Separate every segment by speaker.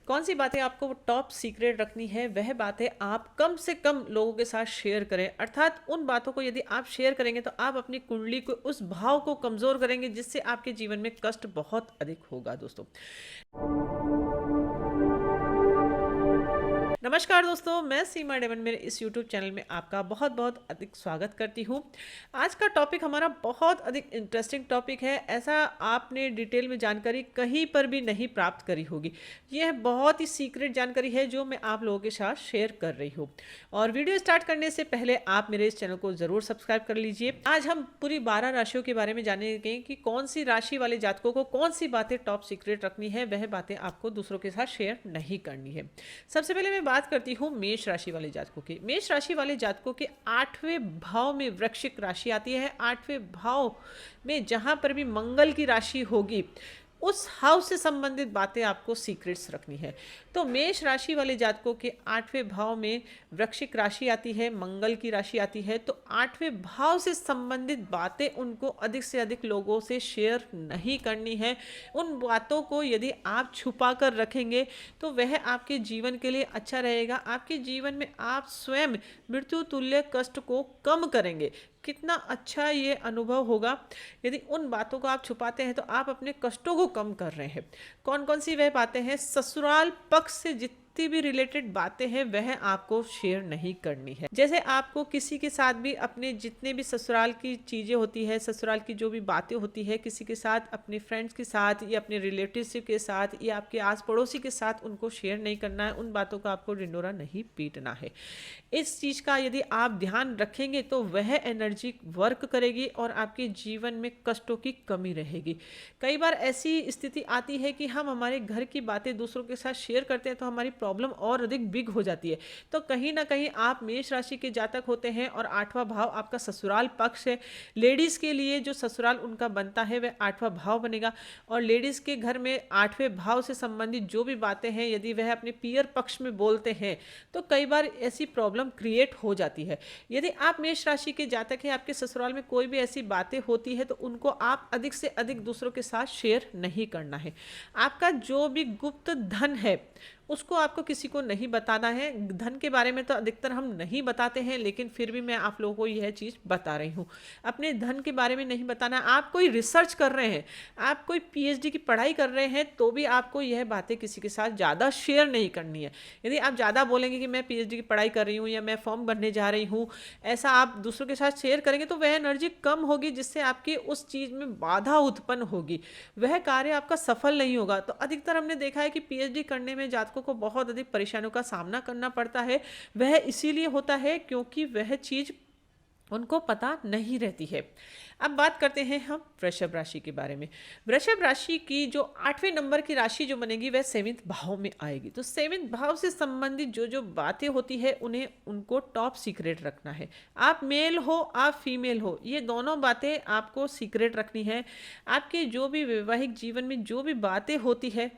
Speaker 1: कौन सी बातें आपको टॉप सीक्रेट रखनी है, वह बातें आप कम से कम लोगों के साथ शेयर करें। अर्थात उन बातों को यदि आप शेयर करेंगे तो आप अपनी कुंडली को, उस भाव को कमज़ोर करेंगे, जिससे आपके जीवन में कष्ट बहुत अधिक होगा दोस्तों। नमस्कार दोस्तों, मैं सीमा डेमन मेरे इस YouTube चैनल में आपका बहुत बहुत अधिक स्वागत करती हूँ। आज का टॉपिक हमारा बहुत अधिक इंटरेस्टिंग टॉपिक है। ऐसा आपने डिटेल में जानकारी कहीं पर भी नहीं प्राप्त करी होगी। यह बहुत ही सीक्रेट जानकारी है जो मैं आप लोगों के साथ शेयर कर रही हूँ। और वीडियो स्टार्ट करने से पहले आप मेरे इस चैनल को ज़रूर सब्सक्राइब कर लीजिए। आज हम पूरी 12 राशियों के बारे में जानेंगे कि कौन सी राशि वाले जातकों को कौन सी बातें टॉप सीक्रेट रखनी है, वह बातें आपको दूसरों के साथ शेयर नहीं करनी है। सबसे पहले मैं बात करती हूँ मेष राशि वाले जातकों की। मेष राशि वाले जातकों के 8वें भाव में वृश्चिक राशि आती है। 8वें भाव में जहां पर भी मंगल की राशि होगी, उस हाउस से संबंधित बातें आपको सीक्रेट्स रखनी है। तो मेष राशि वाले जातकों के 8वें भाव में वृश्चिक राशि आती है, मंगल की राशि आती है। तो 8वें भाव से संबंधित बातें उनको अधिक से अधिक लोगों से शेयर नहीं करनी है। उन बातों को यदि आप छुपा कर रखेंगे तो वह आपके जीवन के लिए अच्छा रहेगा। आपके जीवन में आप स्वयं मृत्यु तुल्य कष्ट को कम करेंगे। कितना अच्छा ये अनुभव होगा यदि उन बातों को आप छुपाते हैं तो आप अपने कष्टों को कम कर रहे हैं। कौन कौन सी वह बातें हैं? ससुराल पक्ष से जितनी भी रिलेटेड बातें हैं वह आपको शेयर नहीं करनी है। जैसे आपको किसी के साथ भी अपने जितने भी ससुराल की चीज़ें होती है, ससुराल की जो भी बातें होती है, किसी के साथ, अपने फ्रेंड्स के साथ या अपने रिलेटिवशिप के साथ या आपके आस पड़ोसी के साथ उनको शेयर नहीं करना है। उन बातों का आपको ढिंढोरा नहीं पीटना है। इस चीज़ का यदि आप ध्यान रखेंगे तो वह एनर्जी वर्क करेगी और आपके जीवन में कष्टों की कमी रहेगी। कई बार ऐसी स्थिति आती है कि हम हमारे घर की बातें दूसरों के साथ शेयर करते हैं तो हमारी प्रॉब्लम और अधिक बिग हो जाती है। तो कहीं ना कहीं आप मेष राशि के जातक होते हैं और 8वां भाव आपका ससुराल पक्ष है। लेडीज़ के लिए जो ससुराल उनका बनता है वह 8वां भाव बनेगा। और लेडीज़ के घर में 8वें भाव से संबंधित जो भी बातें हैं यदि वह अपने पियर पक्ष में बोलते हैं तो कई बार ऐसी प्रॉब्लम क्रिएट हो जाती है। यदि आप मेष राशि के जातक हैं, आपके ससुराल में कोई भी ऐसी बातें होती है तो उनको आप अधिक से अधिक दूसरों के साथ शेयर नहीं करना है। आपका जो भी गुप्त धन है उसको आपको किसी को नहीं बताना है। धन के बारे में तो अधिकतर हम नहीं बताते हैं, लेकिन फिर भी मैं आप लोगों को यह चीज़ बता रही हूँ। अपने धन के बारे में नहीं बताना। आप कोई रिसर्च कर रहे हैं, आप कोई पीएचडी की पढ़ाई कर रहे हैं तो भी आपको यह बातें किसी के साथ ज़्यादा शेयर नहीं करनी है। यदि आप ज़्यादा बोलेंगे कि मैं पीएचडी की पढ़ाई कर रही हूँ या मैं फॉर्म भरने जा रही हूँ, ऐसा आप दूसरों के साथ शेयर करेंगे तो वह एनर्जी कम होगी, जिससे आपकी उस चीज़ में बाधा उत्पन्न होगी, वह कार्य आपका सफल नहीं होगा। तो अधिकतर हमने देखा है कि पीएचडी करने में जातकों को बहुत अधिक परेशानियों का सामना करना पड़ता है। वह इसीलिए होता है क्योंकि वह चीज उनको पता नहीं रहती है। अब बात करते हैं हम वृषभ राशि के बारे में। वृषभ राशि की जो 8वें नंबर की राशि जो बनेगी वह 7वें भाव में आएगी। तो 7वें भाव से संबंधित जो जो बातें होती है उन्हें उनको टॉप सीक्रेट रखना है। आप मेल हो, आप फीमेल हो, ये दोनों बातें आपको सीक्रेट रखनी है। आपके जो भी वैवाहिक जीवन में जो भी बातें होती है,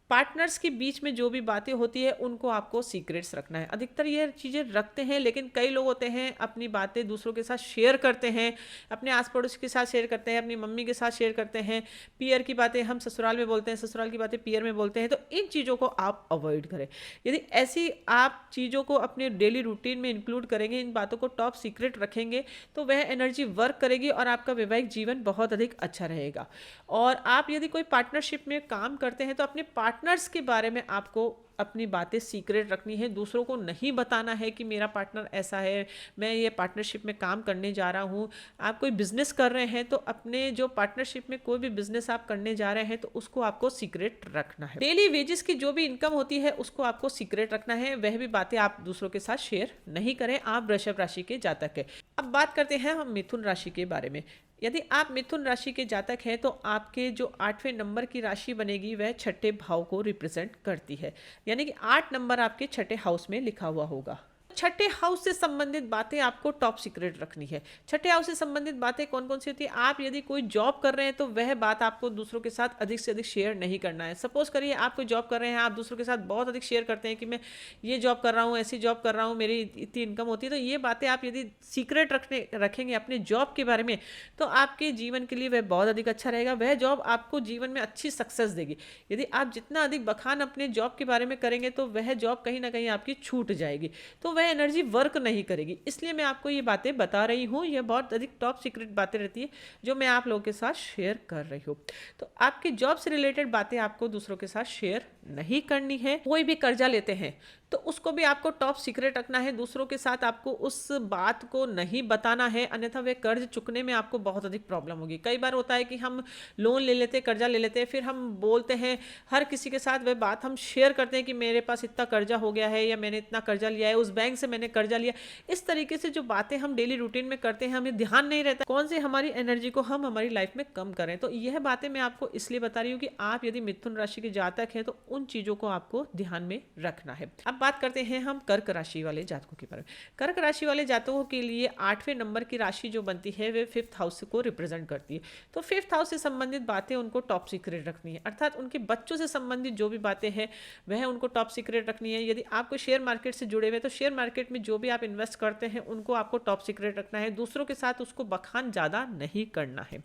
Speaker 1: पार्टनर्स के बीच में जो भी बातें होती है उनको आपको सीक्रेट्स रखना है। अधिकतर ये चीज़ें रखते हैं, लेकिन कई लोग होते हैं अपनी बातें दूसरों के साथ शेयर करते हैं, अपने आस पड़ोस के साथ शेयर करते हैं, अपनी मम्मी के साथ शेयर करते हैं। पियर की बातें हम ससुराल में बोलते हैं, ससुराल की बातें पियर में बोलते हैं। तो इन चीज़ों को आप अवॉइड करें। यदि ऐसी आप चीज़ों को अपने डेली रूटीन में इंक्लूड करेंगे, इन बातों को टॉप सीक्रेट रखेंगे तो वह एनर्जी वर्क करेगी और आपका वैवाहिक जीवन बहुत अधिक अच्छा रहेगा। और आप यदि कोई पार्टनरशिप में काम करते हैं तो अपने पार्टनर्स के बारे में आपको अपनी बातें सीक्रेट रखनी है। दूसरों को नहीं बताना है कि मेरा पार्टनर ऐसा है, मैं ये पार्टनरशिप में काम करने जा रहा हूँ। आप कोई बिजनेस कर रहे हैं तो अपने जो पार्टनरशिप में कोई भी बिजनेस आप करने जा रहे हैं तो उसको आपको सीक्रेट रखना है। डेली वेजेस की जो भी इनकम होती है उसको आपको सीक्रेट रखना है। वह भी बातें आप दूसरों के साथ शेयर नहीं करें। आप वृषभ राशि के जातक है। अब बात करते हैं हम मिथुन राशि के बारे में। यदि आप मिथुन राशि के जातक हैं तो आपके जो 8वें नंबर की राशि बनेगी वह छठे भाव को रिप्रेजेंट करती है। यानी कि 8 नंबर आपके छठे हाउस में लिखा हुआ होगा। छठे हाउस से संबंधित बातें आपको टॉप सीक्रेट रखनी है। छठे हाउस से संबंधित बातें कौन कौन सी होती है? आप यदि कोई जॉब कर रहे हैं तो वह बात आपको दूसरों के साथ अधिक से अधिक शेयर नहीं करना है। सपोज करिए आप कोई जॉब कर रहे हैं, आप दूसरों के साथ बहुत अधिक शेयर करते हैं कि मैं ये जॉब कर रहा हूँ, ऐसी जॉब कर रहा हूँ, मेरी इतनी इनकम होती है, तो ये बातें आप यदि सीक्रेट रखेंगे अपने जॉब के बारे में, तो आपके जीवन के लिए वह बहुत अधिक अच्छा रहेगा। वह जॉब आपको जीवन में अच्छी सक्सेस देगी। यदि आप जितना अधिक बखान अपने जॉब के बारे में करेंगे तो वह जॉब कहीं ना कहीं आपकी छूट जाएगी, तो वह एनर्जी वर्क नहीं करेगी। इसलिए मैं आपको ये बातें बता रही हूँ। यह बहुत अधिक टॉप सीक्रेट बातें रहती है जो मैं आप लोगों के साथ शेयर कर रही हूँ। तो आपकी जॉब से रिलेटेड बातें आपको दूसरों के साथ शेयर नहीं करनी है। कोई भी कर्जा लेते हैं तो उसको भी आपको टॉप सीक्रेट रखना है। दूसरों के साथ आपको उस बात को नहीं बताना है, अन्यथा वे कर्ज चुकने में आपको बहुत अधिक प्रॉब्लम होगी। कई बार होता है कि हम लोन ले लेते हैं, कर्जा ले लेते हैं, फिर हम बोलते हैं हर किसी के साथ, वह बात हम शेयर करते हैं कि मेरे पास इतना कर्जा हो गया है या मैंने इतना कर्जा लिया है, उस बैंक से मैंने कर्जा लिया। इस तरीके से जो बातें हम डेली रूटीन में करते हैं, हमें ध्यान नहीं रहता कौन सी हमारी एनर्जी को हम हमारी लाइफ में कम करें। तो यह बातें मैं आपको इसलिए बता रही हूँ कि आप यदि मिथुन राशि के जातक हैं तो उन चीजों को आपको ध्यान में रखना है। अब बात करते हैं हम कर्क राशि वाले जातकों के बारे में। कर्क राशि वाले जातकों के लिए 8वें नंबर की राशि जो बनती है वे 5th हाउस को रिप्रेजेंट करती है। तो 5th हाउस से संबंधित बातें उनको टॉप सीक्रेट रखनी है, अर्थात उनके बच्चों से संबंधित जो भी बातें हैं वह उनको टॉप सीक्रेट रखनी है। यदि आपको शेयर मार्केट से जुड़े हुए तो शेयर मार्केट में जो भी आप इन्वेस्ट करते हैं उनको आपको टॉप सीक्रेट रखना है। दूसरों के साथ उसको बखान ज़्यादा नहीं करना है।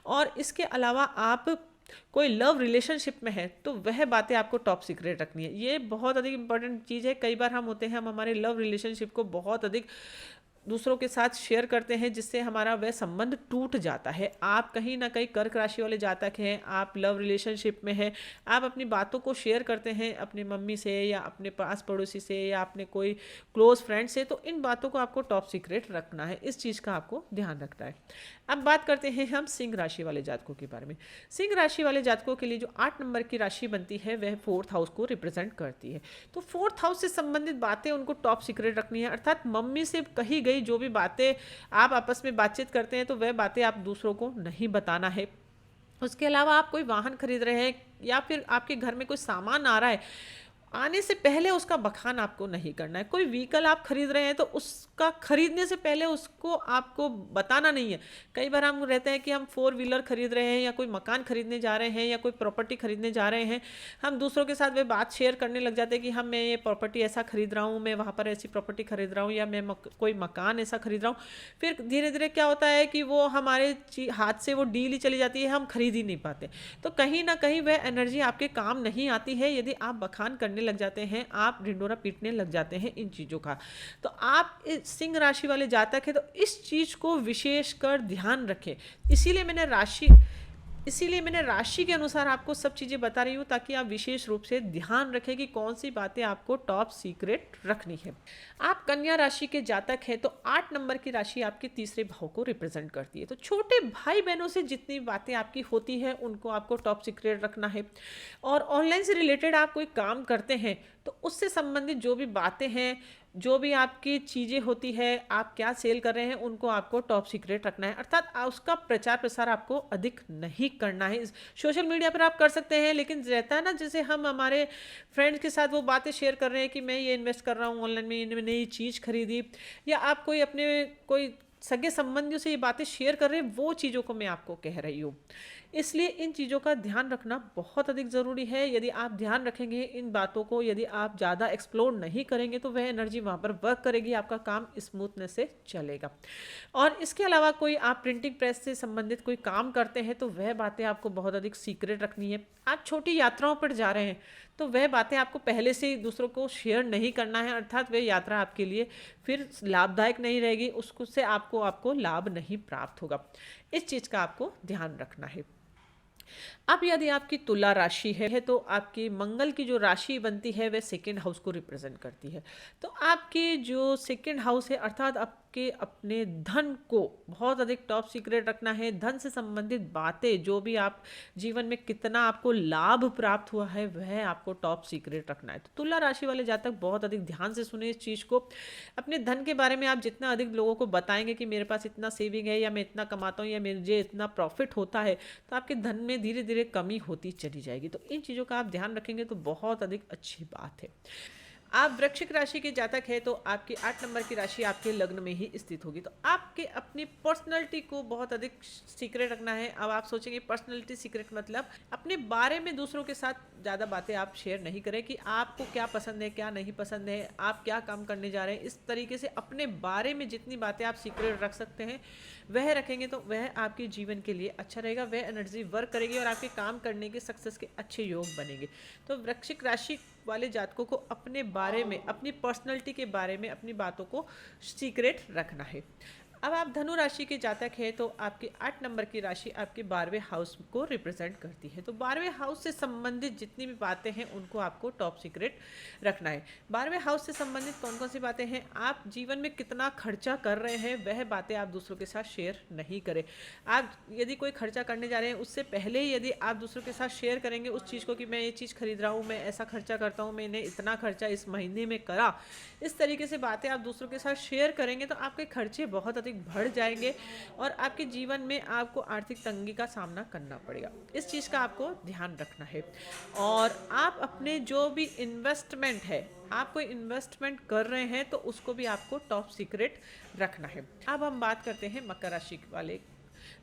Speaker 1: और इसके अलावा आप कोई लव रिलेशनशिप में है तो वह बातें आपको टॉप सीक्रेट रखनी है। ये बहुत अधिक इंपॉर्टेंट चीज़ है। कई बार हम होते हैं, हम हमारे लव रिलेशनशिप को बहुत अधिक दूसरों के साथ शेयर करते हैं जिससे हमारा वह संबंध टूट जाता है। आप कहीं ना कहीं कर्क राशि वाले जातक हैं, आप लव रिलेशनशिप में हैं, आप अपनी बातों को शेयर करते हैं अपनी मम्मी से या अपने पास पड़ोसी से या अपने कोई क्लोज फ्रेंड से, तो इन बातों को आपको टॉप सीक्रेट रखना है। इस चीज़ का आपको ध्यान रखना है। अब बात करते हैं हम सिंह राशि वाले जातकों के बारे में। सिंह राशि वाले जातकों के लिए जो 8 नंबर की राशि बनती है वह 4th हाउस को रिप्रेजेंट करती है। तो 4th हाउस से संबंधित बातें उनको टॉप सीक्रेट रखनी है, अर्थात मम्मी से कही गई जो भी बातें आप आपस में बातचीत करते हैं तो वह बातें आप दूसरों को नहीं बताना है। उसके अलावा आप कोई वाहन खरीद रहे हैं या फिर आपके घर में कोई सामान आ रहा है, आने से पहले उसका बखान आपको नहीं करना है। कोई व्हीकल आप खरीद रहे हैं तो उसका खरीदने से पहले उसको आपको बताना नहीं है। कई बार हम रहते हैं कि हम 4 व्हीलर खरीद रहे हैं या कोई मकान खरीदने जा रहे हैं या कोई प्रॉपर्टी खरीदने जा रहे हैं, हम दूसरों के साथ वे बात शेयर करने लग जाते हैं कि हम मैं ये प्रॉपर्टी ऐसा खरीद रहा हूँ, मैं वहाँ पर ऐसी प्रॉपर्टी खरीद रहा हूँ या मैं कोई मकान ऐसा खरीद रहा हूँ। फिर धीरे धीरे क्या होता है कि वो हमारे हाथ से वो डील ही चली जाती है, हम खरीद ही नहीं पाते। तो कहीं ना कहीं वह एनर्जी आपके काम नहीं आती है यदि आप बखान करने लग जाते हैं, आप ढिंडोरा पीटने लग जाते हैं इन चीज़ों का। तो आप सिंह राशि वाले जातक हैं तो इस चीज़ को विशेषकर ध्यान रखें। इसीलिए मैंने राशि के अनुसार आपको सब चीज़ें बता रही हूँ ताकि आप विशेष रूप से ध्यान रखें कि कौन सी बातें आपको टॉप सीक्रेट रखनी है। आप कन्या राशि के जातक हैं तो 8 नंबर की राशि आपके तीसरे भाव को रिप्रेजेंट करती है। तो छोटे भाई बहनों से जितनी बातें आपकी होती है उनको आपको टॉप सीक्रेट रखना है। और ऑनलाइन से रिलेटेड आप कोई काम करते हैं तो उससे संबंधित जो भी बातें हैं, जो भी आपकी चीज़ें होती है, आप क्या सेल कर रहे हैं, उनको आपको टॉप सीक्रेट रखना है, अर्थात उसका प्रचार प्रसार आपको अधिक नहीं करना है। सोशल मीडिया पर आप कर सकते हैं, लेकिन रहता है ना जैसे हम हमारे फ्रेंड्स के साथ वो बातें शेयर कर रहे हैं कि मैं ये इन्वेस्ट कर रहा हूँ ऑनलाइन में, मैंने नई चीज़ खरीदी, या आप कोई अपने कोई सगे संबंधियों से ये बातें शेयर कर रहे हैं, वो चीज़ों को मैं आपको कह रही हूँ। इसलिए इन चीज़ों का ध्यान रखना बहुत अधिक ज़रूरी है। यदि आप ध्यान रखेंगे इन बातों को, यदि आप ज़्यादा एक्सप्लोर नहीं करेंगे तो वह एनर्जी वहाँ पर वर्क करेगी, आपका काम स्मूथनेस से चलेगा। और इसके अलावा कोई आप प्रिंटिंग प्रेस से संबंधित कोई काम करते हैं तो वह बातें आपको बहुत अधिक सीक्रेट रखनी है। आप छोटी यात्राओं पर जा रहे हैं तो वह बातें आपको पहले से ही दूसरों को शेयर नहीं करना है, अर्थात वह यात्रा आपके लिए फिर लाभदायक नहीं रहेगी, उससे आपको लाभ नहीं प्राप्त होगा। इस चीज़ का आपको ध्यान रखना है। अब यदि आपकी तुला राशि है तो आपकी मंगल की जो राशि बनती है वह 2nd हाउस को रिप्रेजेंट करती है। तो आपकी जो 2nd हाउस है, अर्थात आपके अपने धन को बहुत अधिक टॉप सीक्रेट रखना है। धन से संबंधित बातें, जो भी आप जीवन में कितना आपको लाभ प्राप्त हुआ है वह आपको टॉप सीक्रेट रखना है। तो तुला राशि वाले जातक बहुत अधिक ध्यान से सुने इस चीज़ को। अपने धन के बारे में आप जितना अधिक लोगों को बताएंगे कि मेरे पास इतना सेविंग है या मैं इतना कमाता हूँ या मुझे इतना प्रॉफिट होता है, तो आपके धन में धीरे धीरे कमी होती चली जाएगी। तो इन चीज़ों का आप ध्यान रखेंगे तो बहुत अधिक अच्छी बात है। आप वृश्चिक राशि के जातक है तो आपकी 8 नंबर की राशि आपके लग्न में ही स्थित होगी। तो आपके अपनी पर्सनैलिटी को बहुत अधिक सीक्रेट रखना है। अब आप सोचेंगे पर्सनैलिटी सीक्रेट मतलब अपने बारे में दूसरों के साथ ज़्यादा बातें आप शेयर नहीं करें कि आपको क्या पसंद है, क्या नहीं पसंद है, आप क्या काम करने जा रहे हैं। इस तरीके से अपने बारे में जितनी बातें आप सीक्रेट रख सकते हैं वह रखेंगे तो वह आपके जीवन के लिए अच्छा रहेगा, वह एनर्जी वर्क करेगी और आपके काम करने के सक्सेस के अच्छे योग बनेंगे। तो वृश्चिक राशि वाले जातकों को अपने बारे में, अपनी पर्सनैलिटी के बारे में अपनी बातों को सीक्रेट रखना है। अब आप धनु राशि के जातक हैं तो आपकी 8 नंबर की राशि आपके 12वें हाउस को रिप्रेजेंट करती है। तो 12वें हाउस से संबंधित जितनी भी बातें हैं उनको आपको टॉप सीक्रेट रखना है। 12वें हाउस से संबंधित कौन कौन सी बातें हैं, आप जीवन में कितना खर्चा कर रहे हैं वह बातें आप दूसरों के साथ शेयर नहीं करें। आप यदि कोई खर्चा करने जा रहे हैं उससे पहले ही यदि आप दूसरों के साथ शेयर करेंगे उस चीज़ को कि मैं ये चीज़ खरीद रहा हूँ, मैं ऐसा खर्चा करता हूँ, मैंने इतना खर्चा इस महीने में करा, इस तरीके से बातें आप दूसरों के साथ शेयर करेंगे तो आपके खर्चे बहुत अधिक बढ़ जाएंगे और आपके जीवन में आपको आर्थिक तंगी का सामना करना पड़ेगा। इस चीज़ का आपको ध्यान रखना है। और आप अपने जो भी इन्वेस्टमेंट है, आप कोई इन्वेस्टमेंट कर रहे हैं तो उसको भी आपको टॉप सीक्रेट रखना है। अब हम बात करते हैं मकर राशि वाले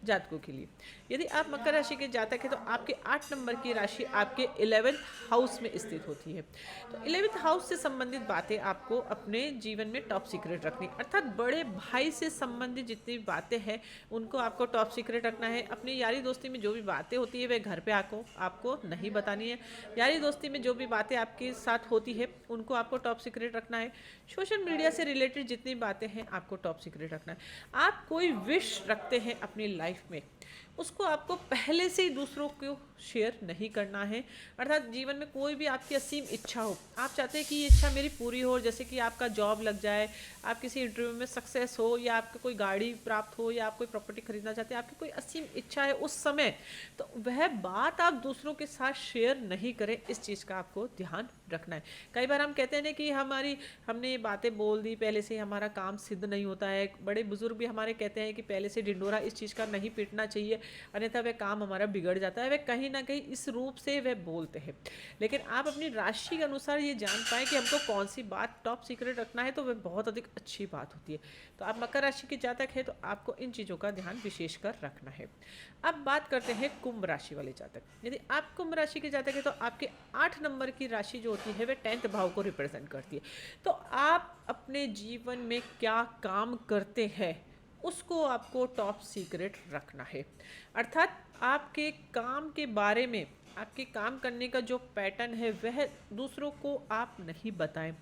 Speaker 1: जातकों के लिए। यदि आप मकर राशि के जातक हैं तो आपके 8 नंबर की राशि आपके 11th हाउस में स्थित होती है। तो 11th हाउस से संबंधित बातें आपको अपने जीवन में टॉप सीक्रेट रखनी, अर्थात बड़े भाई से संबंधित जितनी भी बातें हैं उनको आपको टॉप सीक्रेट रखना है। अपनी यारी दोस्ती में जो भी बातें होती है वह घर पे आपको नहीं बतानी है। यारी दोस्ती में जो भी बातें आपके साथ होती है उनको आपको टॉप सीक्रेट रखना है। सोशल मीडिया से रिलेटेड जितनी बातें हैं आपको टॉप सीक्रेट रखना है। आप कोई विश रखते हैं अपनी लाइफ में, उसको आपको पहले से ही दूसरों को शेयर नहीं करना है। अर्थात जीवन में कोई भी आपकी असीम इच्छा हो, आप चाहते हैं कि ये इच्छा मेरी पूरी हो, जैसे कि आपका जॉब लग जाए, आप किसी इंटरव्यू में सक्सेस हो, या आपको कोई गाड़ी प्राप्त हो, या आप कोई प्रॉपर्टी खरीदना चाहते हैं, आपकी कोई असीम इच्छा है उस समय, तो वह बात आप दूसरों के साथ शेयर नहीं करें। इस चीज़ का आपको ध्यान रखना है। कई बार हम कहते हैं ना कि हमने ये बातें बोल दी, पहले से हमारा काम सिद्ध नहीं होता है। बड़े बुजुर्ग भी हमारे कहते हैं कि पहले से ढिंडोरा इस चीज़ का नहीं पीटना चाहिए, अन्यथा वह काम हमारा बिगड़ जाता है। वह कहीं ना कहीं इस रूप से वह बोलते हैं। लेकिन आप अपनी राशि के अनुसार ये जान पाएँ कि हमको कौन सी बात टॉप सीक्रेट रखना है तो वह बहुत अधिक अच्छी बात होती है। तो आप मकर राशि के जातक हैं तो आपको इन चीज़ों का ध्यान विशेषकर रखना है। अब बात करते हैं कुंभ राशि वाले जातक। यदि आप कुंभ राशि के जातक हैं तो आपके 8 नंबर की राशि जो होती है वह 10th भाव को रिप्रेजेंट करती है। तो आप अपने जीवन में क्या काम करते हैं उसको आपको टॉप सीक्रेट रखना है। अर्थात आपके काम के बारे में, आपके काम करने का जो पैटर्न है वह दूसरों को आप नहीं बताएं।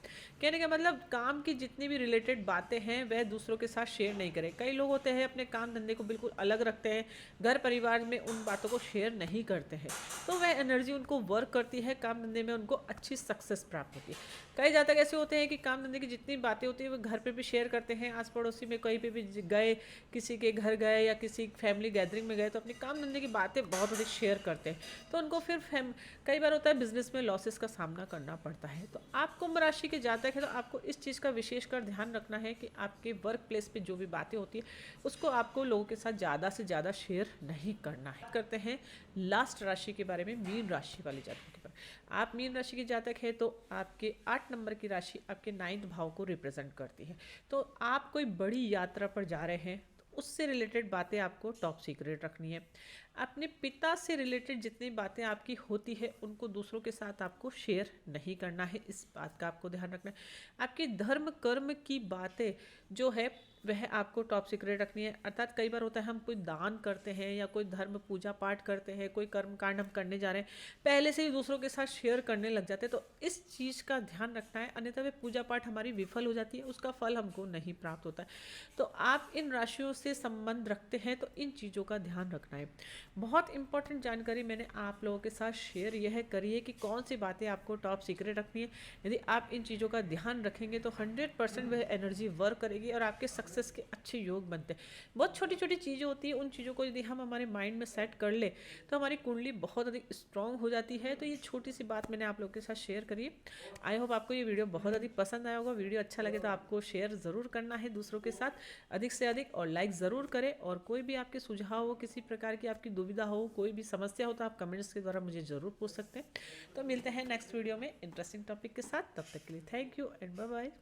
Speaker 1: कहने का मतलब काम की जितनी भी रिलेटेड बातें हैं वह दूसरों के साथ शेयर नहीं करें। कई लोग होते हैं अपने काम धंधे को बिल्कुल अलग रखते हैं, घर परिवार में उन बातों को शेयर नहीं करते हैं, तो वह एनर्जी उनको वर्क करती है, काम धंधे में उनको अच्छी सक्सेस प्राप्त होती है। कई जातक ऐसे होते हैं कि काम धंधे की जितनी बातें होती है वो घर पे भी शेयर करते हैं, आस पड़ोसी में कहीं पे भी गए, किसी के घर गए या किसी फैमिली गैदरिंग में गए तो अपनी काम धंधे की बातें बहुत अधिक शेयर करते हैं, तो उनको फिर कई बार होता है बिजनेस में लॉसेस का सामना करना पड़ता है। तो आप कुंभ राशि के जातक है तो आपको इस चीज़ का विशेषकर ध्यान रखना है कि आपके वर्क प्लेस पे जो भी बातें होती है उसको आपको लोगों के साथ ज़्यादा से ज़्यादा शेयर नहीं करना है। करते हैं लास्ट राशि के बारे में, मीन राशि वाले जातकों के बारे में। आप मीन राशि के जातक है तो आपके 8 नंबर की राशि आपके 9th भाव को रिप्रेजेंट करती है। तो आप कोई बड़ी यात्रा पर जा रहे हैं तो उससे रिलेटेड बातें आपको टॉप सीक्रेट रखनी है। अपने पिता से रिलेटेड जितनी बातें आपकी होती है उनको दूसरों के साथ आपको शेयर नहीं करना है, इस बात का आपको ध्यान रखना है। आपकी धर्म कर्म की बातें जो है वह आपको टॉप सीक्रेट रखनी है। अर्थात कई बार होता है हम कोई दान करते हैं या कोई धर्म पूजा पाठ करते हैं, कोई कर्म कांड हम करने जा रहे हैं, पहले से ही दूसरों के साथ शेयर करने लग जाते हैं, तो इस चीज़ का ध्यान रखना है, अन्यथा वे पूजा पाठ हमारी विफल हो जाती है, उसका फल हमको नहीं प्राप्त होता है। तो आप इन राशियों से संबंध रखते हैं तो इन चीज़ों का ध्यान रखना है। बहुत इंपॉर्टेंट जानकारी मैंने आप लोगों के साथ शेयर यह करी है कि कौन सी बातें आपको टॉप सीक्रेट रखनी है। यदि आप इन चीज़ों का ध्यान रखेंगे तो 100% वह एनर्जी वर्क करेगी और आपके सक्सेस सक्सेस के अच्छे योग बनते हैं। बहुत छोटी छोटी चीज़ें होती हैं, उन चीज़ों को यदि हम हमारे माइंड में सेट कर ले तो हमारी कुंडली बहुत अधिक स्ट्रांग हो जाती है। तो ये छोटी सी बात मैंने आप लोगों के साथ शेयर करी। आई होप आपको ये वीडियो बहुत अधिक पसंद आया होगा। वीडियो अच्छा लगे तो आपको शेयर ज़रूर करना है दूसरों के साथ अधिक से अधिक, और लाइक ज़रूर करें। और कोई भी आपके सुझाव हो, किसी प्रकार की आपकी दुविधा हो, कोई भी समस्या हो, तो आप कमेंट्स के द्वारा मुझे ज़रूर पूछ सकते हैं। तो मिलते हैं नेक्स्ट वीडियो में इंटरेस्टिंग टॉपिक के साथ। तब तक के लिए thank you and bye bye.